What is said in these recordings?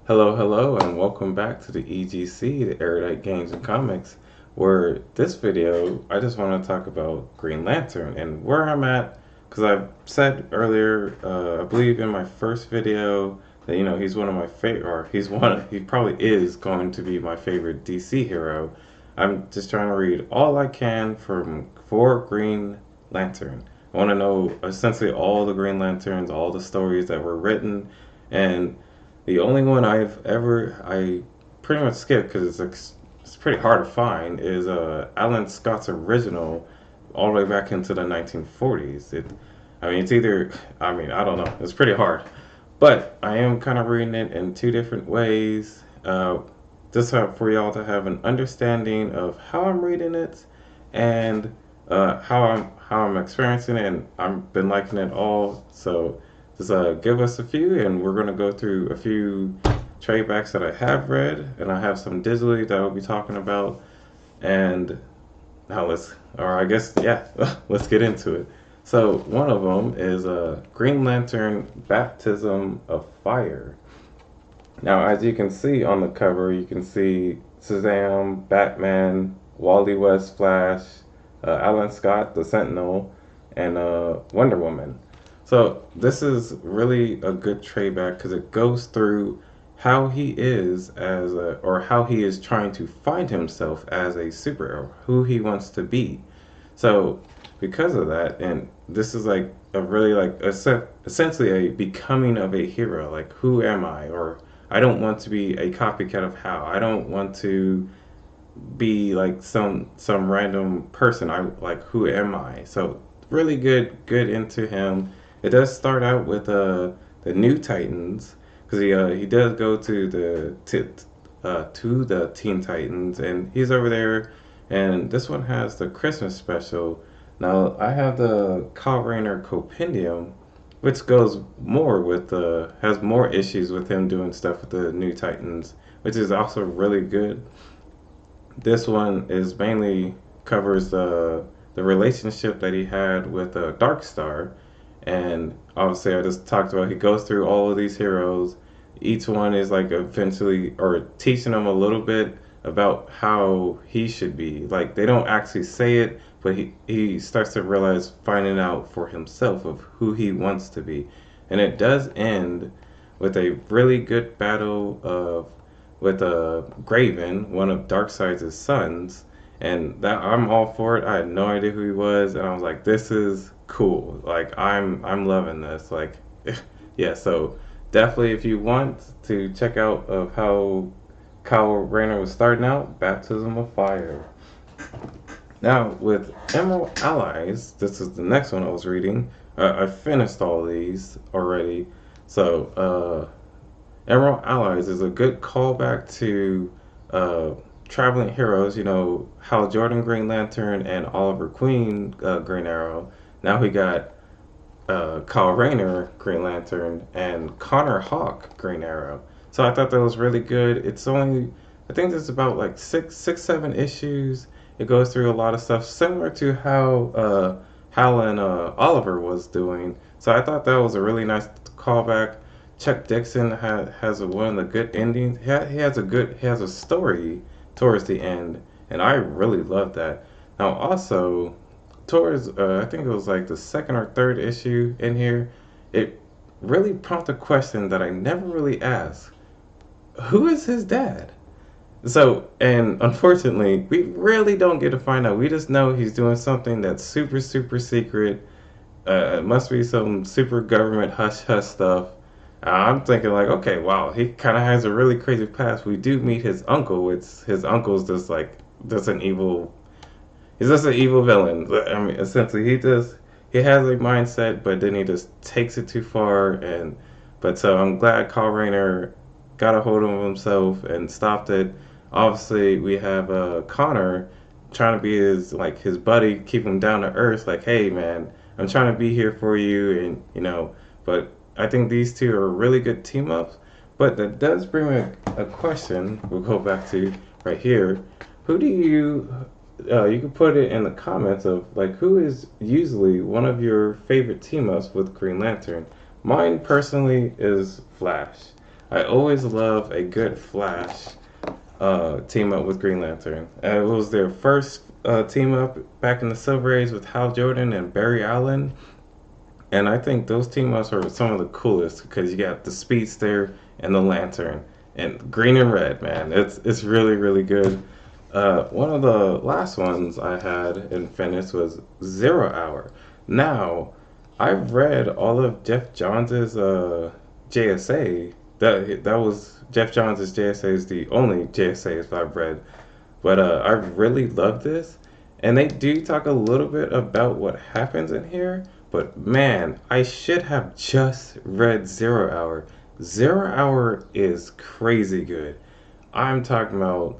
Hello, hello, and welcome back to the E.G.C, the Erudite Games and Comics, where this video, I just want to talk about Green Lantern and where I'm at, because I said earlier, I believe in my first video, that, he's one of my favorite, or he probably is going to be my favorite DC hero. I'm just trying to read all I can for Green Lantern. I want to know essentially all the Green Lanterns, all the stories that were written, and the only one I pretty much skipped because it's pretty hard to find is Alan Scott's original all the way back into the 1940s. It's either I don't know, it's pretty hard, but I am kind of reading it in two different ways. For y'all to have an understanding of how I'm reading it and how I'm experiencing it, and I've been liking it all. So just give us a few, and we're gonna go through a few trade backs that I have read, and I have some digitally that I'll be talking about. And now or I guess yeah, let's get into it. So one of them is Green Lantern Baptism of Fire. Now, as you can see on the cover, you can see Shazam, Batman, Wally West, Flash, Alan Scott, the Sentinel, and Wonder Woman. So this is really a good trade back because it goes through how he is or how he is trying to find himself as a superhero, who he wants to be. So because of that, and this is like a really essentially a becoming of a hero. Like, who am I? Or I don't want to be a copycat of Hal. I don't want to be like some random person. I like, who am I? So really good into him. It does start out with the new Titans because he does go to the Teen Titans, and he's over there. And this one has the Christmas special. Now I have the Kyle Rayner Compendium, which goes more with has more issues with him doing stuff with the new Titans, which is also really good. This one is mainly covers the relationship that he had with Dark Star, and obviously I just talked about he goes through all of these heroes. Each one is like eventually or teaching him a little bit about how he should be. Like, they don't actually say it, but he starts to realize, finding out for himself of who he wants to be. And it does end with a really good battle with Graven, one of Darkseid's sons, and that I'm all for it. I had no idea who he was, and I was like, this is cool. Like, I'm loving this. Like, yeah. So definitely, if you want to check out of how Kyle Rayner was starting out, Baptism of Fire. Now with Emerald Allies, this is the next one I was reading. I finished all these already, so Emerald Allies is a good callback to traveling heroes. You know, Hal Jordan Green Lantern and Oliver Queen Green Arrow. Now we got Kyle Rayner Green Lantern and Connor Hawk Green Arrow. So I thought that was really good. It's only, I think there's about like seven issues. It goes through a lot of stuff similar to how Hal and Oliver was doing. So I thought that was a really nice callback. Chuck Dixon has one of the good endings. He has a story towards the end, and I really love that. Now also, towards I think it was like the second or third issue in here, it really prompted a question that I never really asked. Who is his dad? So, and unfortunately, we really don't get to find out. We just know he's doing something that's super, super secret. It must be some super government hush hush stuff. I'm thinking like, okay, wow, he kind of has a really crazy past. We do meet his uncle. It's his uncle's just like just an evil. He's just an evil villain. I mean, essentially, he has a mindset, but then he just takes it too far. But so I'm glad Kyle Rayner got a hold of himself and stopped it. Obviously, we have Connor trying to be his buddy, keep him down to earth. Like, hey man, I'm trying to be here for you, and But I think these two are really good team ups. But that does bring me a question. We'll go back to right here. Who do you can put it in the comments of like, who is usually one of your favorite team ups with Green Lantern. Mine personally is Flash. I always love a good Flash team up with Green Lantern. It was their first team up back in the Silver Age with Hal Jordan and Barry Allen. And I think those team ups are some of the coolest because you got the Speedster and the Lantern and green and red, man. It's really really good. One of the last ones I had and finished was Zero Hour. Now, I've read all of Jeff Johns' JSA. That was Jeff Johns' JSA is the only JSAs I've read. But I really love this. And they do talk a little bit about what happens in here. But man, I should have just read Zero Hour. Zero Hour is crazy good. I'm talking about,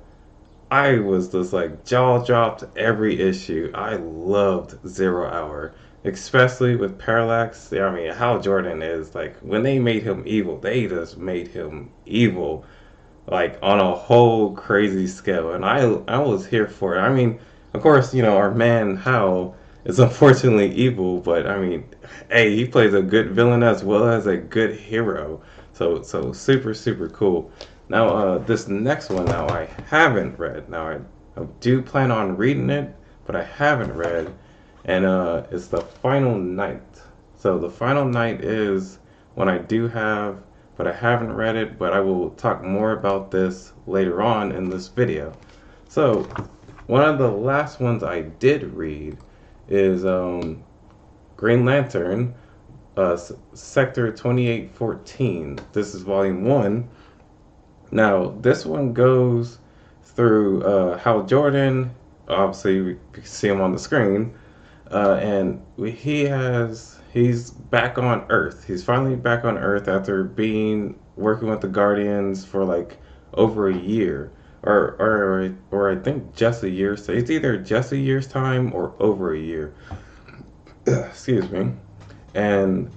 I was just like jaw dropped every issue. I loved Zero Hour, especially with Parallax. I mean, Hal Jordan is like, when they made him evil, they just made him evil like on a whole crazy scale, and I was here for it. I mean, of course, our man Hal is unfortunately evil, but I mean, hey, he plays a good villain as well as a good hero. So super super cool. Now, this next one now I haven't read. Now I do plan on reading it, but I haven't read, and it's the Final Night. So the Final Night is one I do have, but I haven't read it, but I will talk more about this later on in this video. So, one of the last ones I did read is Green Lantern, Sector 2814. This is volume 1. Now, this one goes through Hal Jordan. Obviously, we can see him on the screen. And he's back on Earth. He's finally back on Earth after being working with the Guardians for like over a year, or I think just a year. So it's either just a year's time or over a year. Excuse me. And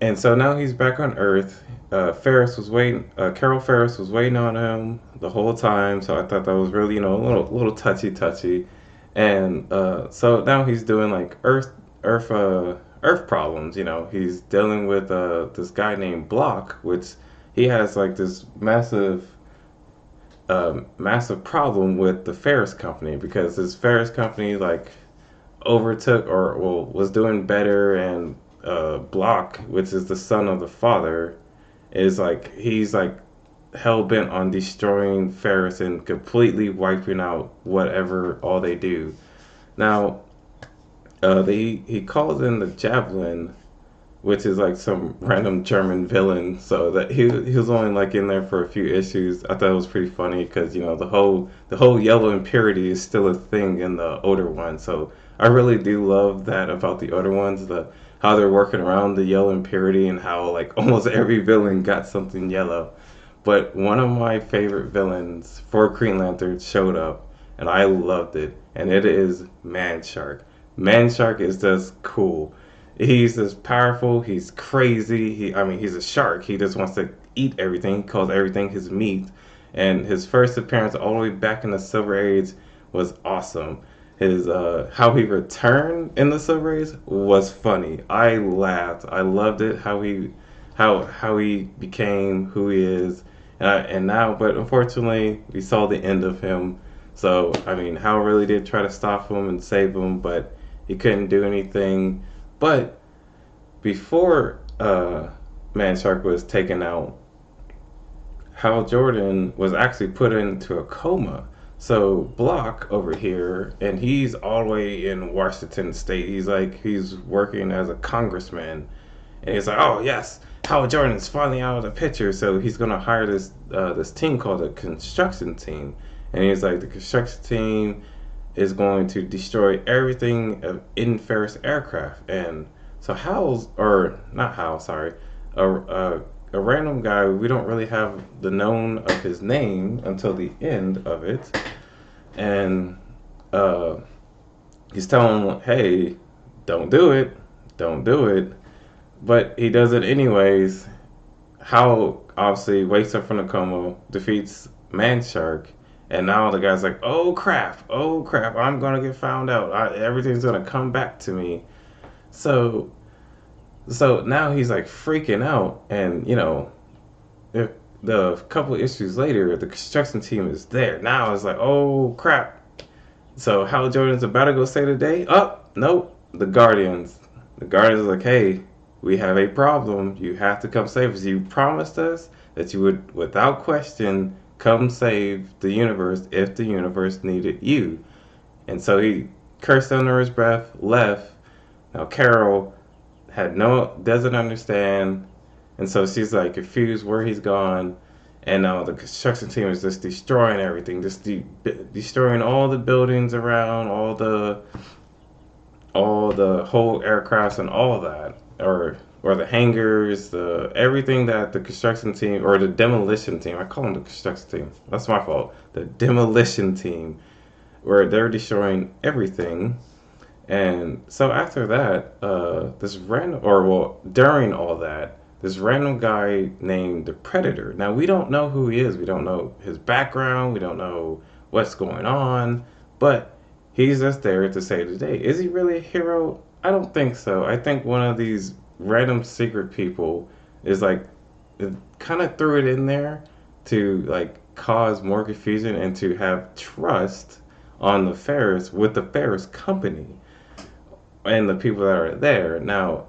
and so now he's back on Earth. Ferris was waiting. Carol Ferris was waiting on him the whole time. So I thought that was really, a little touchy. And so now he's doing like Earth problems. He's dealing with this guy named Block, which he has like this massive problem with the Ferris company because this Ferris company like overtook or well was doing better, and Block, which is the son of the father, is like he's like hell bent on destroying Ferris and completely wiping out whatever all they do. Now, he calls in the Javelin, which is like some random German villain. So that he was only like in there for a few issues. I thought it was pretty funny because the whole yellow impurity is still a thing in the older one. So I really do love that about the older ones, the how they're working around the yellow impurity and how like almost every villain got something yellow. But one of my favorite villains for Green Lantern showed up, and I loved it. And it is Man Shark. Man Shark is just cool. He's just powerful. He's crazy. He's a shark. He just wants to eat everything. He calls everything his meat. And his first appearance all the way back in the Silver Age was awesome. His how he returned in the Silver Age was funny. I laughed. I loved it. How he became who he is, and now, but unfortunately, we saw the end of him. So I mean, Hal really did try to stop him and save him, but he couldn't do anything. But before Man Shark was taken out, Hal Jordan was actually put into a coma. So Block over here, and he's all the way in Washington State. He's working as a congressman, and he's like, oh yes, Hal Jordan's finally out of the picture. So he's gonna hire this team called the construction team, and he's like, the construction team is going to destroy everything in Ferris aircraft. And so Hal's, or not Hal, sorry, a random guy, we don't really have the known of his name until the end of it. And he's telling him, hey, don't do it, don't do it. But he does it anyways. Hal obviously wakes up from the coma, defeats Man Shark, and now the guy's like, oh crap, I'm gonna get found out. Everything's gonna come back to me. So now he's like freaking out, and if the couple issues later, the construction team is there. Now it's like, oh crap. So Hal Jordan's about to go save the day. Oh, nope. The Guardians are like, hey, we have a problem. You have to come save us. You promised us that you would, without question, come save the universe if the universe needed you. And so he cursed under his breath, left. Now Carol doesn't understand, and so she's like confused where he's gone. And now the construction team is just destroying everything, just destroying all the buildings around, all the whole aircrafts and all that, or the hangars, the everything that the construction team or the demolition team. I call them the construction team. That's my fault. The demolition team, where they're destroying everything. And so after that, this random, or well, during all that, this random guy named the Predator. Now we don't know who he is. We don't know his background. We don't know what's going on. But he's just there to save the day. Is he really a hero? I don't think so. I think one of these random secret people is like, kind of threw it in there to like cause more confusion and to have trust on the Ferris with the Ferris company and the people that are there. Now,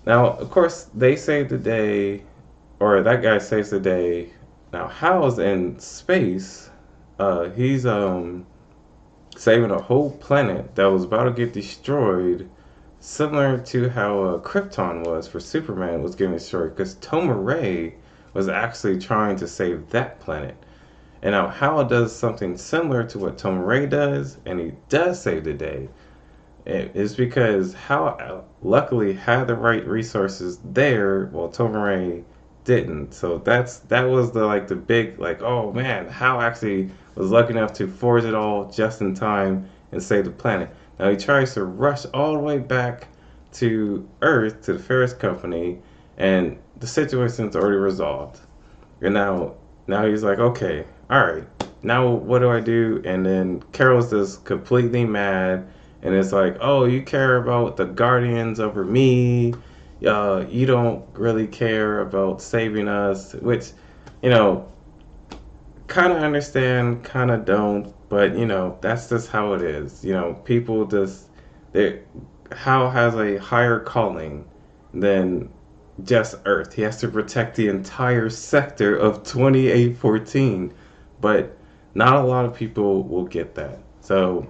of course, they save the day, or that guy saves the day. Now, Hal's in space. He's saving a whole planet that was about to get destroyed, similar to how Krypton was for Superman was getting destroyed, because Toma Ray was actually trying to save that planet. And now Hal does something similar to what Toma Ray does, and he does save the day. It's because Hal luckily had the right resources there, while Toma Ray didn't. So that was the big like, oh man, Hal actually was lucky enough to forge it all just in time and save the planet. Now he tries to rush all the way back to Earth to the Ferris Company, and the situation's already resolved. And now he's like, okay, all right, now what do I do? And then Carol's just completely mad, and it's like, oh, you care about the Guardians over me. You don't really care about saving us, which, you know, kind of understand, kind of don't, but that's just how it is. People just they Hal has a higher calling than just Earth. He has to protect the entire sector of 2814, but not a lot of people will get that. So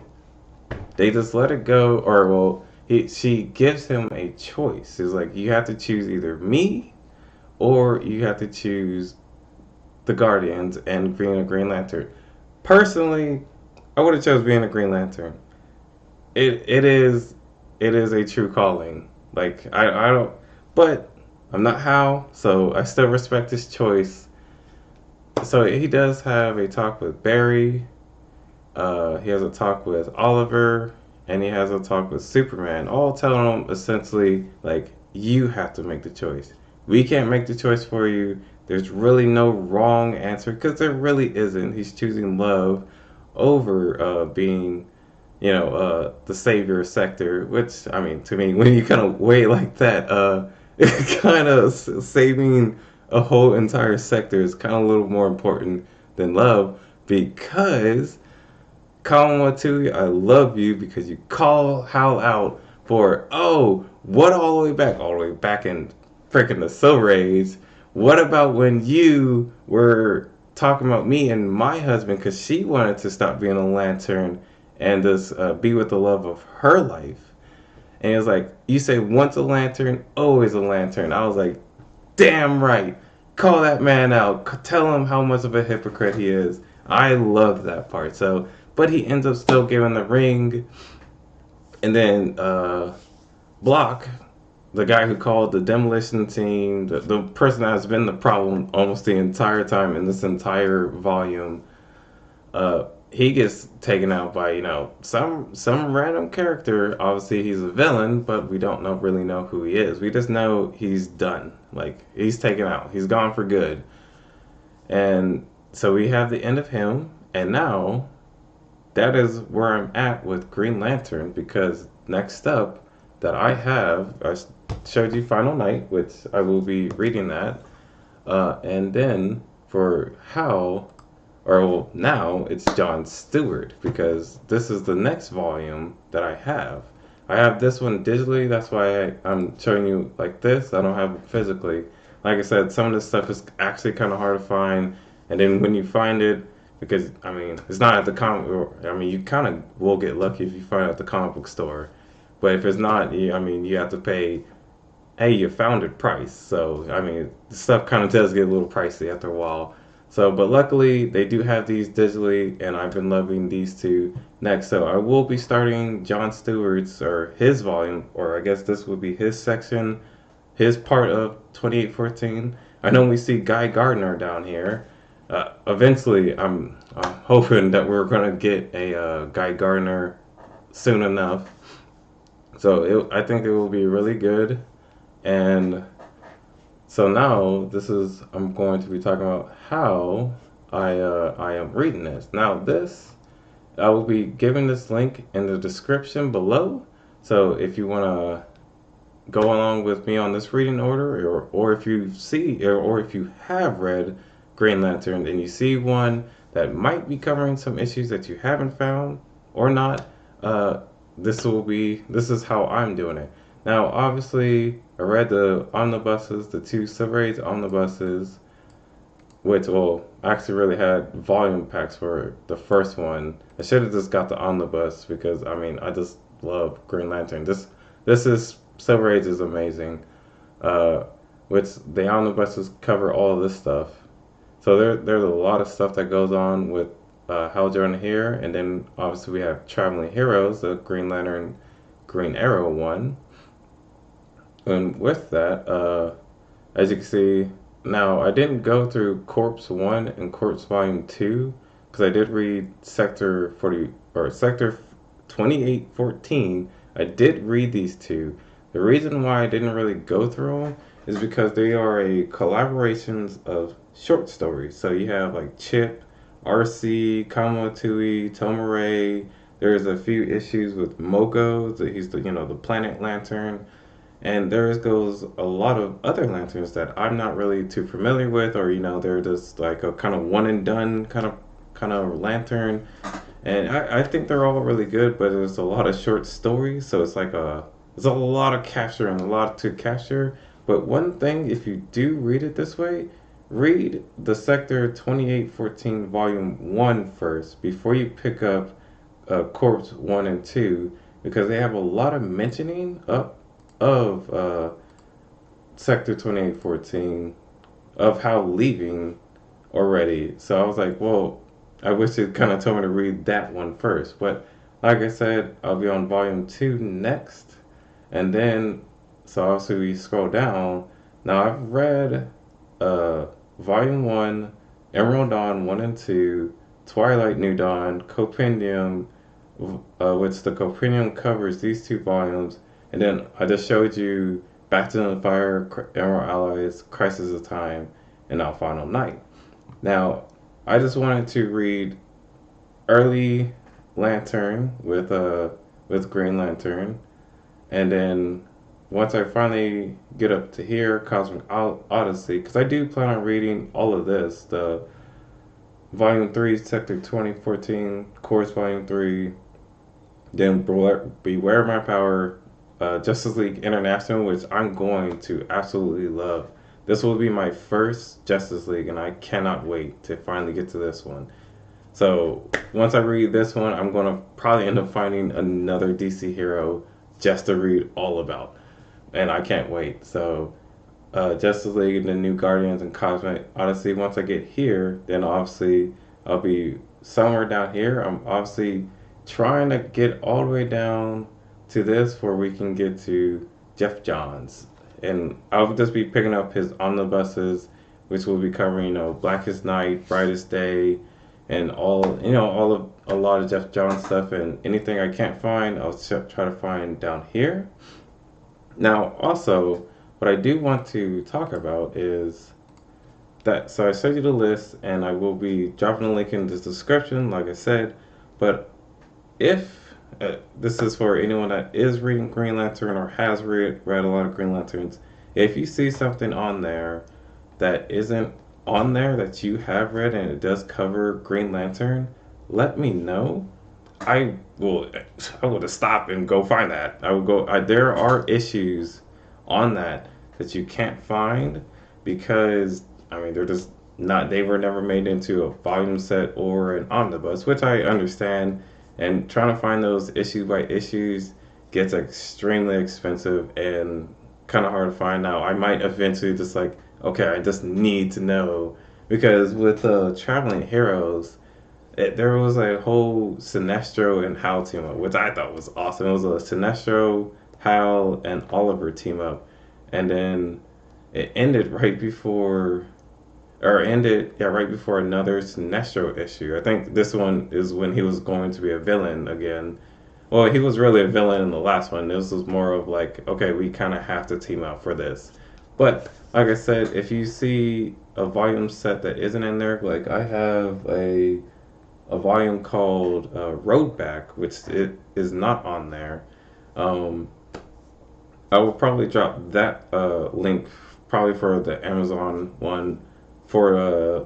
they just let it go, or well, she gives him a choice. It's like you have to choose either me or you have to choose the Guardians and being a Green Lantern. Personally, I would have chose being a Green Lantern. It is a true calling. Like I don't, but I'm not Hal, so I still respect his choice. So he does have a talk with Barry. He has a talk with Oliver, and he has a talk with Superman, all telling him essentially like, you have to make the choice. We can't make the choice for you. There's really no wrong answer, because there really isn't. He's choosing love over being, the savior sector. Which, I mean, to me, when you kind of weigh it like that, kind of saving a whole entire sector is kind of a little more important than love, because Colin Watui, I love you because you call Hal out for, oh, what all the way back? All the way back in freaking the Silver Age. What about when you were talking about me and my husband, because she wanted to stop being a lantern and just be with the love of her life? And it was like, you say once a lantern, always a lantern. I was like, damn right. Call that man out. Tell him how much of a hypocrite he is. I love that part. So, but he ends up still giving the ring. And then Block, the guy who called the demolition team, the person that has been the problem almost the entire time in this entire volume, he gets taken out by some random character. Obviously he's a villain, but we don't really know who he is. We just know he's done. Like, he's taken out. He's gone for good. And so we have the end of him, and now that is where I'm at with Green Lantern, because next up that I showed you Final Night, which I will be reading that. And then for Hal, or well, now it's John Stewart because this is the next volume that I have. I have this one digitally, that's why I'm showing you like this. I don't have it physically. Like I said, some of this stuff is actually kind of hard to find, and then when you find it, because I mean, it's not at the comic. I mean, you kind of will get lucky if you find it at the comic book store, but if it's not, I mean, you have to pay hey, you found it price. So, I mean, the stuff kind of does get a little pricey after a while. So, but luckily they do have these digitally, and I've been loving these two next. So, I will be starting John Stewart's or his volume, or I guess this would be his section, his part of 2814. I know we see Guy Gardner down here. Eventually, I'm hoping that we're gonna get a Guy Gardner soon enough. So I think it will be really good. And so now I'm going to be talking about how I am reading this. Now this I will be giving this link in the description below. So if you want to go along with me on this reading order, or if you see or if you have read Green Lantern and you see one that might be covering some issues that you haven't found or not, uh, this is how I'm doing it. Now, obviously, I read the omnibuses, the two Silver Age omnibuses, which well actually really had volume packs for the first one. I should have just got the omnibus because I mean I just love Green Lantern. This is Silver Age is amazing. Uh, which the omnibuses cover all of this stuff. So there's a lot of stuff that goes on with Hal Jordan here, and then obviously we have Traveling Heroes, the Green Lantern, Green Arrow one, and with that, as you can see, now I didn't go through Corpse 1 and Corpse Volume 2 because I did read Sector 40 or Sector 2814. I did read these two. The reason why I didn't really go through them is because they are a collaborations of short stories. So you have like Chip, RC, Kamatui, Tomare. There's a few issues with Moko, he's the the Planet Lantern. And there goes a lot of other lanterns that I'm not really too familiar with, or they're just like a kind of one and done kind of lantern. And I think they're all really good, but there's a lot of short stories, so there's a lot of capture and a lot to capture. But one thing, if you do read it this way, read the Sector 2814 Volume 1 first before you pick up Corpse 1 and 2, because they have a lot of mentioning up of Sector 2814 of how leaving already. So I was like, well, I wish it kind of told me to read that one first. But like I said, I'll be on volume 2 next. And then, so obviously we scroll down. Now I've read volume 1, Emerald Dawn 1 and 2, Twilight New Dawn, Compendium, which the Compendium covers these two volumes. And then I just showed you Baptism of Fire, Emerald Allies, Crisis of Time, and now Final Night. Now, I just wanted to read early Lantern with Green Lantern, and then once I finally get up to here, Cosmic Odyssey, because I do plan on reading all of this, the Volume 3, Sector 2014, Course Volume 3, then Beware My Power, Justice League International, which I'm going to absolutely love. This will be my first Justice League, and I cannot wait to finally get to this one. So once I read this one, I'm going to probably end up finding another DC hero just to read all about, and I can't wait. So Justice League and the New Guardians and Cosmic Odyssey. Once I get here, then obviously I'll be somewhere down here. I'm obviously trying to get all the way down to this where we can get to Jeff Johns. And I'll just be picking up his omnibuses, which will be covering, Blackest Night, Brightest Day, and all of a lot of Jeff Johns stuff. And anything I can't find, I'll try to find down here. Now, also, what I do want to talk about is that, so I showed you the list, and I will be dropping a link in the description, like I said. But if this is for anyone that is reading Green Lantern or has read a lot of Green Lanterns, if you see something on there that isn't on there that you have read and it does cover Green Lantern, let me know. I will I would stop and go find that. I would go. There are issues on that you can't find because I mean they're just not. They were never made into a volume set or an omnibus, which I understand. And trying to find those issue by issues gets extremely expensive and kind of hard to find now. I might eventually just like, okay, I just need to know because with Traveling Heroes, there was a whole Sinestro and Hal team up, which I thought was awesome. It was a Sinestro, Hal, and Oliver team up, and then it ended right before, or ended yeah right before another Sinestro issue. I think this one is when he was going to be a villain again. Well, he was really a villain in the last one. This was more of like, okay, we kind of have to team up for this. But like I said, if you see a volume set that isn't in there, like I have a volume called Roadback, which it is not on there. Um, I will probably drop that link probably for the Amazon one for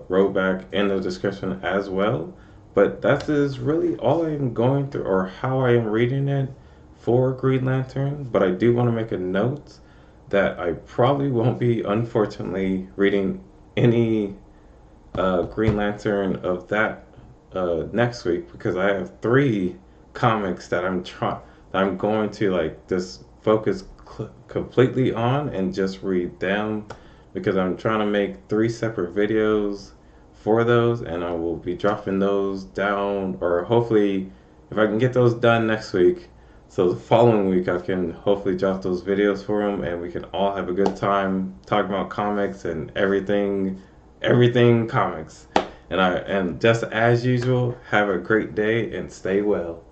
Roadback in the description as well. But that is really all I am going through or how I am reading it for Green Lantern. But I do want to make a note that I probably won't be, unfortunately, reading any Green Lantern of that next week because I have three comics that I'm going to like just focus completely on and just read them because I'm trying to make three separate videos for those and I will be dropping those down or hopefully if I can get those done next week so the following week I can hopefully drop those videos for them and we can all have a good time talking about comics and everything comics. And just as usual, have a great day and stay well.